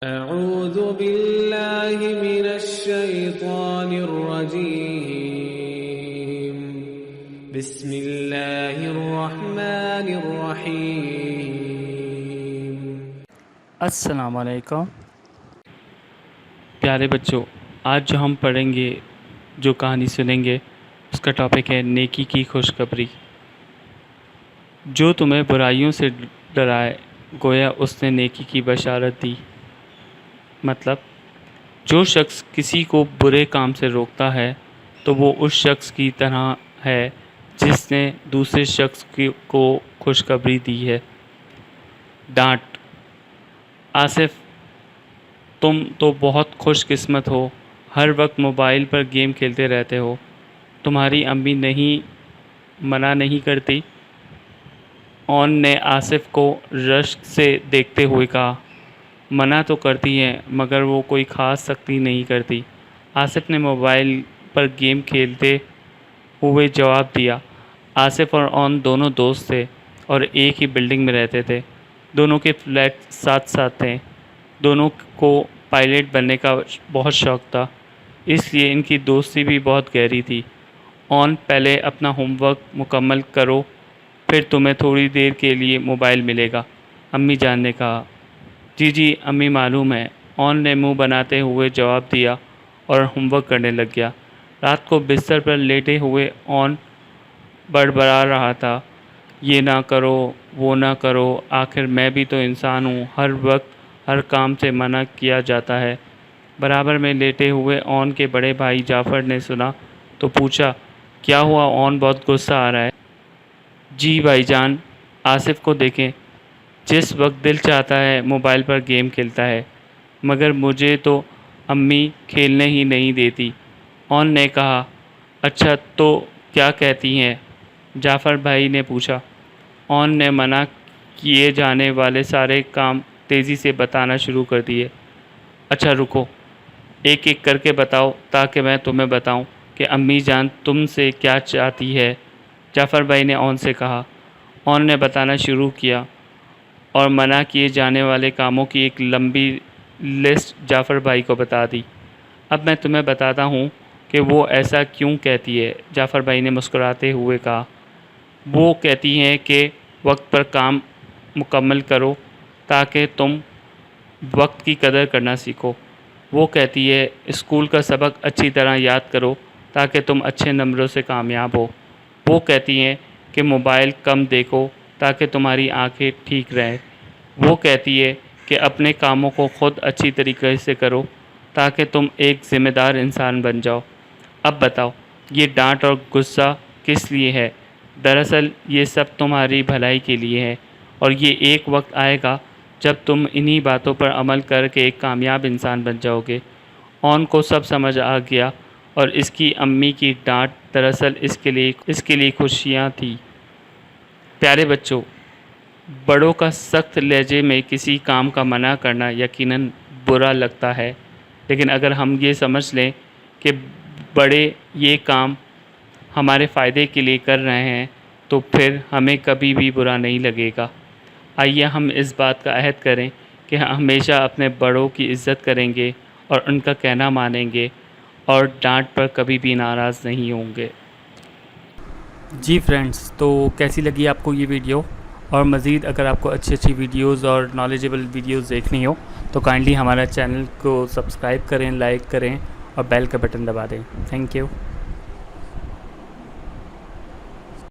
أعوذ بالله من الشيطان الرجيم بسم الله الرحمن الرحيم السلام علیکم پیارے بچوں، آج جو ہم پڑھیں گے، جو کہانی سنیں گے، اس کا ٹاپک ہے نیکی کی خوشخبری۔ جو تمہیں برائیوں سے ڈرائے، گویا اس نے نیکی کی بشارت دی۔ مطلب، جو شخص کسی کو برے کام سے روکتا ہے تو وہ اس شخص کی طرح ہے جس نے دوسرے شخص کو خوشخبری دی ہے۔ ڈانٹ: آصف، تم تو بہت خوش قسمت ہو، ہر وقت موبائل پر گیم کھیلتے رہتے ہو، تمہاری امی منع نہیں کرتی؟ اون نے آصف کو رشک سے دیکھتے ہوئے کہا، منع تو کرتی ہیں مگر وہ کوئی خاص سختی نہیں کرتی۔ آصف نے موبائل پر گیم کھیلتے ہوئے جواب دیا۔ آصف اور اون دونوں دوست تھے اور ایک ہی بلڈنگ میں رہتے تھے۔ دونوں کے فلیٹ ساتھ ساتھ تھے۔ دونوں کو پائلٹ بننے کا بہت شوق تھا، اس لیے ان کی دوستی بھی بہت گہری تھی۔ اون، پہلے اپنا ہوم ورک مکمل کرو، پھر تمہیں تھوڑی دیر کے لیے موبائل ملے گا، امی جان نے کہا۔ جی امی، معلوم ہے، اون نے منہ بناتے ہوئے جواب دیا اور ہوم ورک کرنے لگ گیا۔ رات کو بستر پر لیٹے ہوئے اون بڑبڑا رہا تھا، یہ نہ کرو، وہ نہ کرو، آخر میں بھی تو انسان ہوں، ہر وقت ہر کام سے منع کیا جاتا ہے۔ برابر میں لیٹے ہوئے اون کے بڑے بھائی جعفر نے سنا تو پوچھا، کیا ہوا اون، بہت غصہ آ رہا ہے؟ جی بھائی جان، آصف کو دیکھیں، جس وقت دل چاہتا ہے موبائل پر گیم کھیلتا ہے، مگر مجھے تو امی کھیلنے ہی نہیں دیتی، اون نے کہا۔ اچھا تو کیا کہتی ہیں؟ جعفر بھائی نے پوچھا۔ اون نے منع کیے جانے والے سارے کام تیزی سے بتانا شروع کر دیے۔ اچھا رکو، ایک ایک کر کے بتاؤ تاکہ میں تمہیں بتاؤں کہ امی جان تم سے کیا چاہتی ہے، جعفر بھائی نے اون سے کہا۔ اون نے بتانا شروع کیا اور منع کیے جانے والے کاموں کی ایک لمبی لسٹ جعفر بھائی کو بتا دی۔ اب میں تمہیں بتاتا ہوں کہ وہ ایسا کیوں کہتی ہے، جعفر بھائی نے مسکراتے ہوئے کہا۔ وہ کہتی ہیں کہ وقت پر کام مکمل کرو تاکہ تم وقت کی قدر کرنا سیکھو۔ وہ کہتی ہے اسکول کا سبق اچھی طرح یاد کرو تاکہ تم اچھے نمبروں سے کامیاب ہو۔ وہ کہتی ہیں کہ موبائل کم دیکھو تاکہ تمہاری آنکھیں ٹھیک رہیں۔ وہ کہتی ہے کہ اپنے کاموں کو خود اچھی طریقے سے کرو تاکہ تم ایک ذمہ دار انسان بن جاؤ۔ اب بتاؤ، یہ ڈانٹ اور غصہ کس لیے ہے؟ دراصل یہ سب تمہاری بھلائی کے لیے ہے، اور یہ ایک وقت آئے گا جب تم انہی باتوں پر عمل کر کے ایک کامیاب انسان بن جاؤ گے۔ اون کو سب سمجھ آ گیا اور اس کی امی کی ڈانٹ دراصل اس کے لیے خوشیاں تھی۔ پیارے بچوں، بڑوں کا سخت لہجے میں کسی کام کا منع کرنا یقیناً برا لگتا ہے، لیکن اگر ہم یہ سمجھ لیں کہ بڑے یہ کام ہمارے فائدے کے لیے کر رہے ہیں تو پھر ہمیں کبھی بھی برا نہیں لگے گا۔ آئیے ہم اس بات کا عہد کریں کہ ہمیشہ اپنے بڑوں کی عزت کریں گے اور ان کا کہنا مانیں گے اور ڈانٹ پر کبھی بھی ناراض نہیں ہوں گے۔ جی فرینڈز، تو کیسی لگی آپ کو یہ ویڈیو؟ اور مزید اگر آپ کو اچھی ویڈیوز اور نالجیبل ویڈیوز دیکھنی ہو تو کائنڈلی ہمارا چینل کو سبسکرائب کریں، لائک کریں اور بیل کا بٹن دبا دیں۔ Thank you.